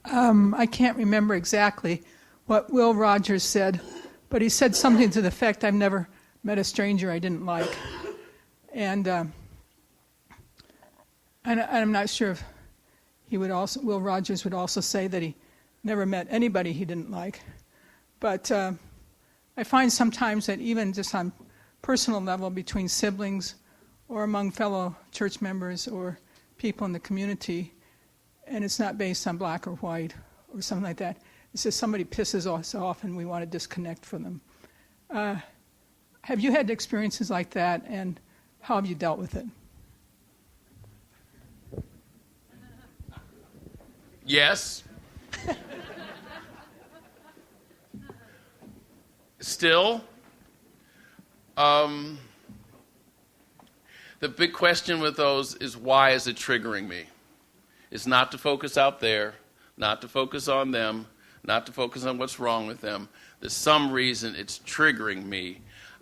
I can't remember exactly what Will Rogers said, but he said something to the effect, I've never met a stranger I didn't like. And I'm not sure if Will Rogers would also say that he never met anybody he didn't like. But I find sometimes that even just on personal level between siblings or among fellow church members or people in the community, and it's not based on black or white or something like that. It's just somebody pisses us off and we want to disconnect from them. Have you had experiences like that, and how have you dealt with it? Yes. Still, the big question with those is, why is it triggering me? It's not to focus out there, not to focus on them, not to focus on what's wrong with them. There's some reason it's triggering me.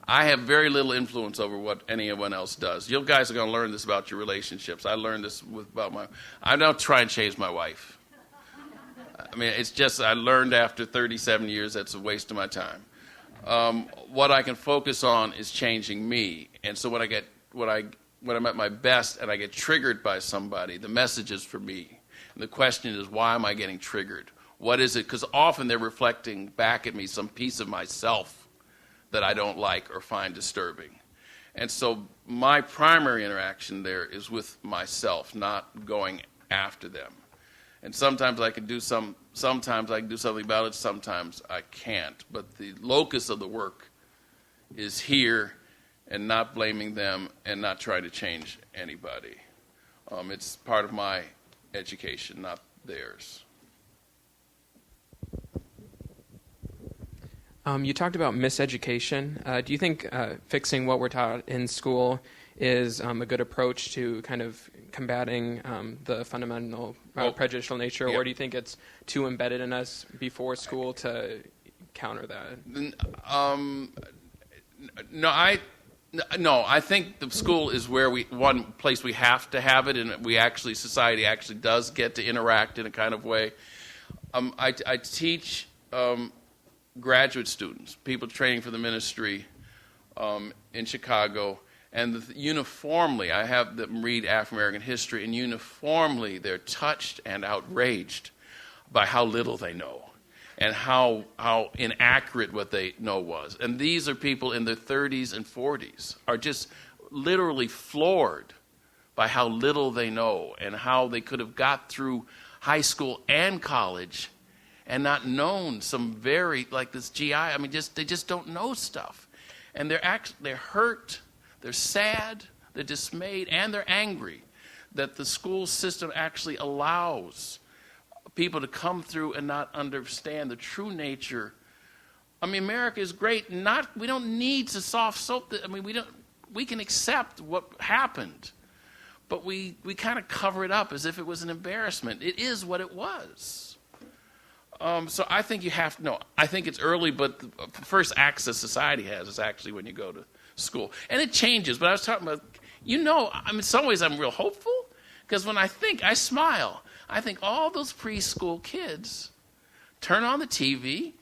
I have very little influence over what anyone else does. You guys are going to learn this about your relationships. I learned this I don't try and change my wife. I mean, it's just I learned after 37 years that's a waste of my time. What I can focus on is changing me. And so when I'm at my best and I get triggered by somebody, the message is for me. And the question is, why am I getting triggered? What is it? Because often they're reflecting back at me some piece of myself that I don't like or find disturbing. And so my primary interaction there is with myself, not going after them. And sometimes I can do something about it, sometimes I can't. But the locus of the work is here, and not blaming them and not trying to change anybody. It's part of my education, not theirs. You talked about miseducation. Do you think fixing what we're taught in school is a good approach to kind of combating the fundamental prejudicial nature, or do you think it's too embedded in us before school to counter that? No, I think the school is one place we have to have it, and society actually does get to interact in a kind of way. I teach graduate students, people training for the ministry in Chicago, and uniformly, I have them read African American history, and uniformly they're touched and outraged by how little they know and how inaccurate what they know was. And these are people in their 30s and 40s, are just literally floored by how little they know and how they could have got through high school and college and not known some very, like this GI, I mean, they just don't know stuff. And they're hurt, they're sad, they're dismayed, and they're angry that the school system actually allows people to come through and not understand the true nature. I mean, America is great. We don't need to soft soap. I mean, we can accept what happened, but we kind of cover it up as if it was an embarrassment. It is what it was. So I think I think it's early, but the first access society has is actually when you go to school. And it changes, but I was talking about, I mean, in some ways I'm real hopeful, because when I smile. I think all those preschool kids turn on the TV,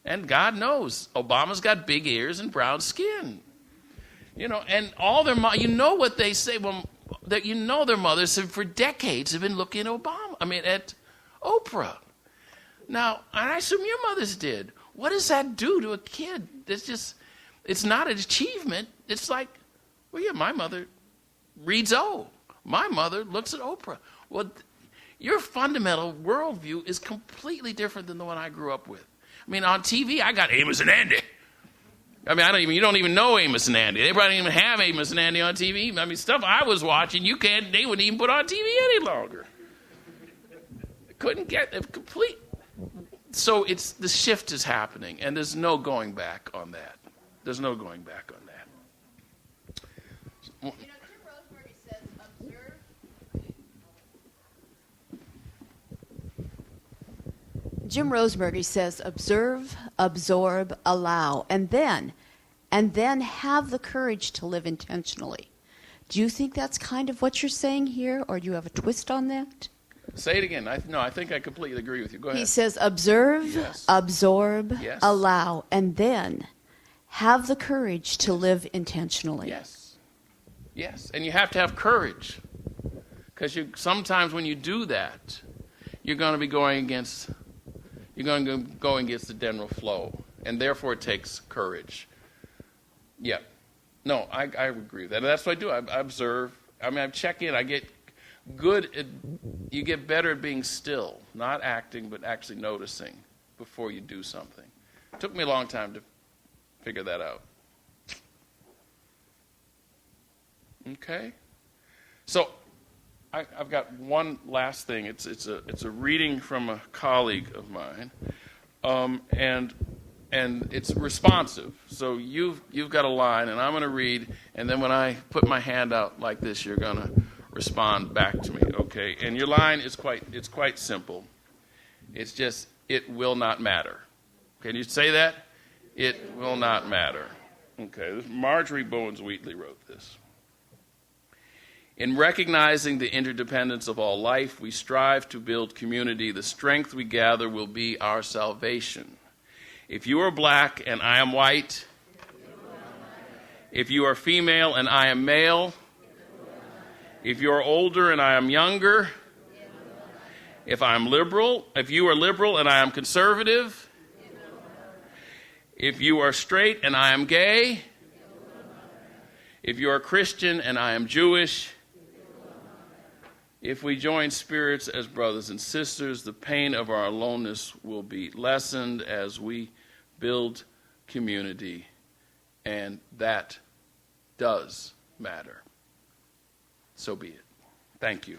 and God knows, Obama's got big ears and brown skin. And all their what they say, their mothers for decades have been looking at Oprah. Now, and I assume your mothers did. What does that do to a kid? It's not an achievement. It's like, well, yeah, my mother reads O. My mother looks at Oprah. Well, your fundamental worldview is completely different than the one I grew up with. I mean, on TV, I got Amos and Andy. I mean, you don't even know Amos and Andy. They probably don't even have Amos and Andy on TV. I mean, stuff I was watching, they wouldn't even put on TV any longer. Couldn't get it complete. So the shift is happening, and there's no going back on that. There's no going back on that. Jim Roseberry says, observe, absorb, allow, and then have the courage to live intentionally. Do you think that's kind of what you're saying here, or do you have a twist on that? Say it again. I think I completely agree with you. Go ahead. He says, observe, yes. absorb, yes. allow, and then have the courage to live intentionally. Yes. Yes, and you have to have courage, because sometimes when you do that, you're going to be going against the general flow, and therefore it takes courage. Yeah. No, I agree with that. And that's what I do. I observe. I mean, I check in. I get good. You get better at being still, not acting, but actually noticing before you do something. It took me a long time to figure that out. Okay. So I've got one last thing. It's a reading from a colleague of mine, and it's responsive. So you've got a line, and I'm going to read, and then when I put my hand out like this, you're going to respond back to me. Okay? And your line is quite simple. It's just, it will not matter. Can you say that? It will not matter. Okay. Marjorie Bowens-Wheatley wrote this. In recognizing the interdependence of all life, we strive to build community. The strength we gather will be our salvation. If you are black and I am white, if you are female and I am male, if you are older and I am younger, if you are liberal and I am conservative, if you are straight and I am gay, if you are Christian and I am Jewish, if we join spirits as brothers and sisters, the pain of our aloneness will be lessened as we build community, and that does matter. So be it. Thank you.